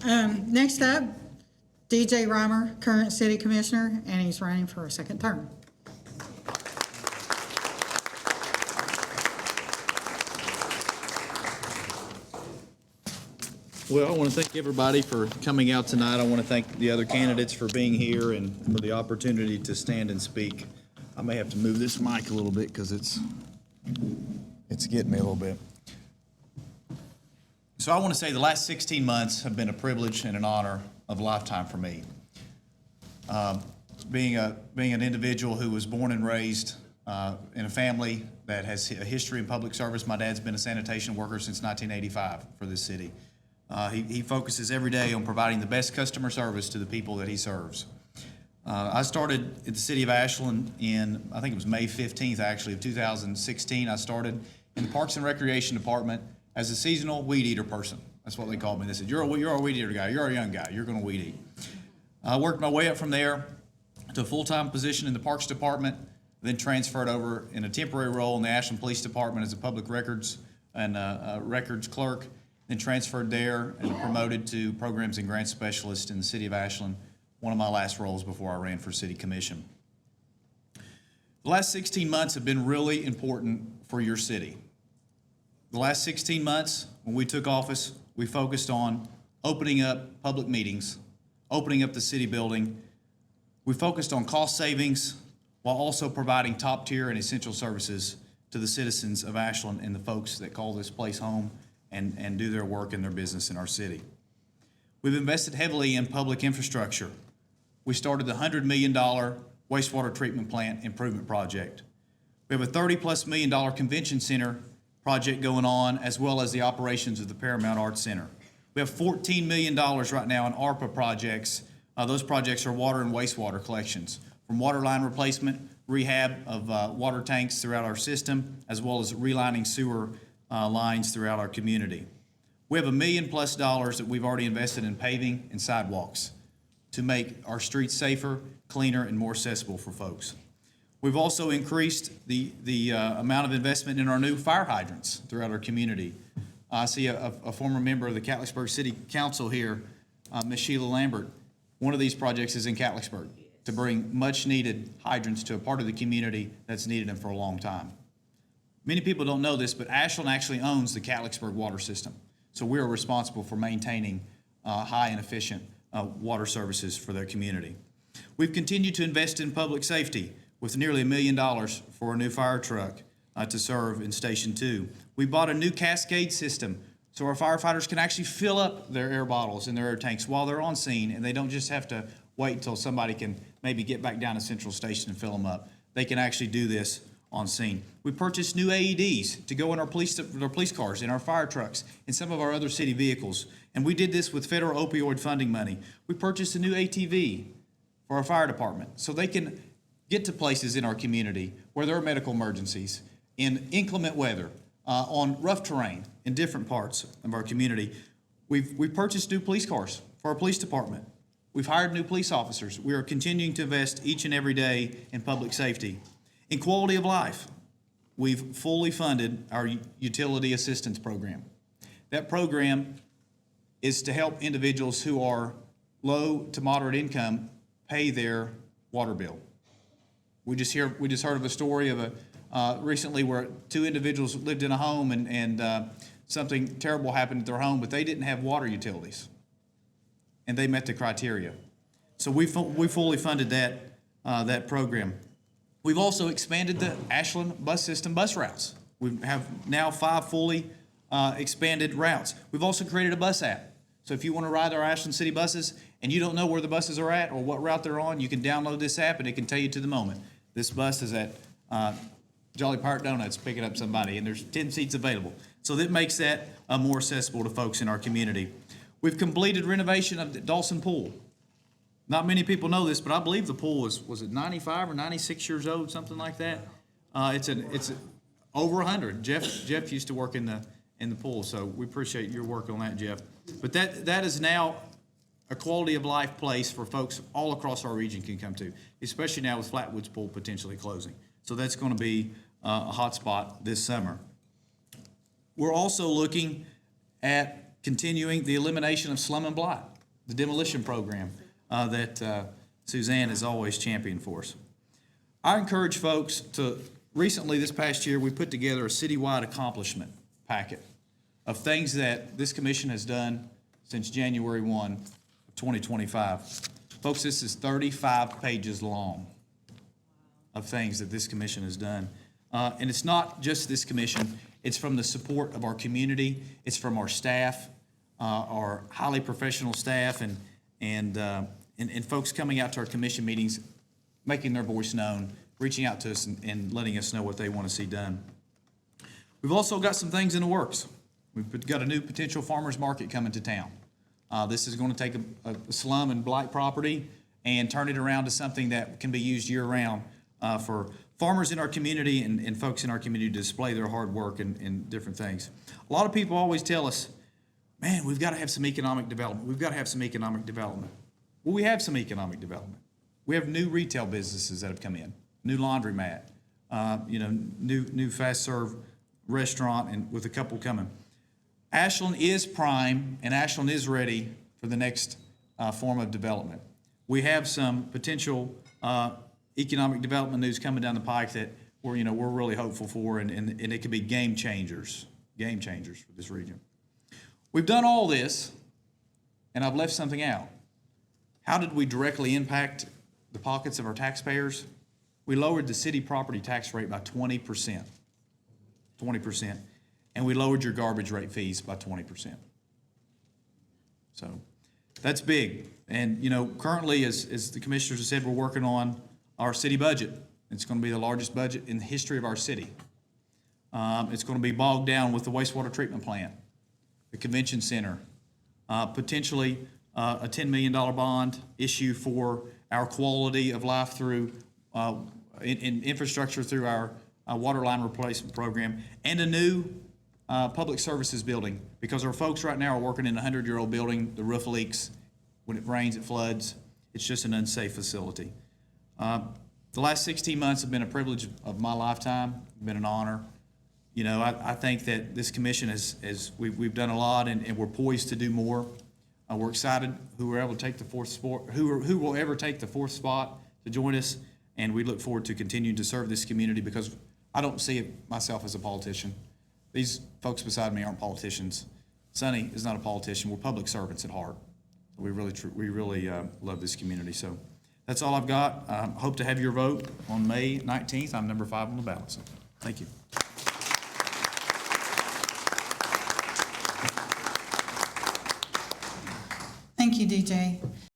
Next up, DJ Reimer, current city commissioner, and he's running for a second term. Well, I want to thank everybody for coming out tonight. I want to thank the other candidates for being here and for the opportunity to stand and speak. I may have to move this mic a little bit because it's getting me a little bit. So I want to say the last 16 months have been a privilege and an honor of a lifetime for me. Being an individual who was born and raised in a family that has a history in public service. My dad's been a sanitation worker since 1985 for this city. He focuses every day on providing the best customer service to the people that he serves. I started at the city of Ashland in, I think it was May 15th actually, of 2016. I started in the Parks and Recreation Department as a seasonal weed eater person. That's what they called me. They said, you're a weed eater guy, you're a young guy, you're gonna weed eat. I worked my way up from there to a full-time position in the Parks Department, then transferred over in a temporary role in the Ashland Police Department as a public records and records clerk, then transferred there and promoted to programs and grants specialist in the city of Ashland, one of my last roles before I ran for city commission. The last 16 months have been really important for your city. The last 16 months, when we took office, we focused on opening up public meetings, opening up the city building. We focused on cost savings while also providing top-tier and essential services to the citizens of Ashland and the folks that call this place home and do their work and their business in our city. We've invested heavily in public infrastructure. We started the $100 million wastewater treatment plant improvement project. We have a $30+ million convention center project going on, as well as the operations of the Paramount Arts Center. We have $14 million right now in ARPA projects. Those projects are water and wastewater collections, from water line replacement, rehab of water tanks throughout our system, as well as relining sewer lines throughout our community. We have $1 million+ that we've already invested in paving and sidewalks to make our streets safer, cleaner, and more accessible for folks. We've also increased the amount of investment in our new fire hydrants throughout our community. I see a former member of the Catlettsburg City Council here, Ms. Sheila Lambert. One of these projects is in Catlettsburg to bring much needed hydrants to a part of the community that's needed them for a long time. Many people don't know this, but Ashland actually owns the Catlettsburg water system. So we're responsible for maintaining high and efficient water services for their community. We've continued to invest in public safety with nearly $1 million for a new fire truck to serve in Station 2. We bought a new cascade system so our firefighters can actually fill up their air bottles and their air tanks while they're on scene, and they don't just have to wait until somebody can maybe get back down to Central Station and fill them up. They can actually do this on scene. We purchased new AEDs to go in our police cars, in our fire trucks, and some of our other city vehicles. And we did this with federal opioid funding money. We purchased a new ATV for our fire department so they can get to places in our community where there are medical emergencies, in inclement weather, on rough terrain in different parts of our community. We've purchased new police cars for our police department. We've hired new police officers. We are continuing to invest each and every day in public safety. In quality of life, we've fully funded our utility assistance program. That program is to help individuals who are low to moderate income pay their water bill. We just heard of a story of recently where two individuals lived in a home and something terrible happened at their home, but they didn't have water utilities, and they met the criteria. So we fully funded that program. We've also expanded the Ashland bus system bus routes. We have now 5 fully expanded routes. We've also created a bus app. So if you want to ride our Ashland City buses and you don't know where the buses are at or what route they're on, you can download this app and it can tell you to the moment. This bus is at Jolly Pirate Donuts picking up somebody, and there's 10 seats available. So that makes that more accessible to folks in our community. We've completed renovation of the Dawson Pool. Not many people know this, but I believe the pool was it 95 or 96 years old, something like that. It's over 100. Jeff used to work in the pool, so we appreciate your work on that, Jeff. But that is now a quality of life place for folks all across our region can come to, especially now with Flatwoods Pool potentially closing. So that's going to be a hot spot this summer. We're also looking at continuing the elimination of slum and blight. the demolition program that Suzanne has always championed for us. I encourage folks to, recently this past year, we put together a citywide accomplishment packet of things that this commission has done since January 1 of 2025. Folks, this is 35 pages long of things that this commission has done. And it's not just this commission, it's from the support of our community, it's from our staff, our highly professional staff, and folks coming out to our commission meetings, making their voice known, reaching out to us and letting us know what they want to see done. We've also got some things in the works. We've got a new potential farmers market coming to town. This is going to take a slum and blight property and turn it around to something that can be used year-round for farmers in our community and folks in our community to display their hard work and different things. A lot of people always tell us, man, we've got to have some economic development. We've got to have some economic development. Well, we have some economic development. We have new retail businesses that have come in, new laundromat, new fast serve restaurant, and with a couple coming. Ashland is prime, and Ashland is ready for the next form of development. We have some potential economic development news coming down the pike that we're really hopeful for, and it could be game changers for this region. We've done all this, and I've left something out. How did we directly impact the pockets of our taxpayers? We lowered the city property tax rate by 20%. 20%. And we lowered your garbage rate fees by 20%. So that's big. And, currently, as the commissioners have said, we're working on our city budget. It's going to be the largest budget in the history of our city. It's going to be bogged down with the wastewater treatment plant, the convention center, potentially a $10 million bond issue for our quality of life through in infrastructure through our water line replacement program, and a new public services building, because our folks right now are working in a 100-year-old building. The roof leaks. When it rains, it floods. It's just an unsafe facility. The last 16 months have been a privilege of my lifetime. It's been an honor. I think that this commission we've done a lot, and we're poised to do more. We're excited who will ever take the fourth spot to join us, and we look forward to continuing to serve this community, because I don't see myself as a politician. These folks beside me aren't politicians. Sonny is not a politician. We're public servants at heart. We really love this community. So that's all I've got. Hope to have your vote on May 19th. I'm number 5 on the ballot. So thank you. Thank you, DJ.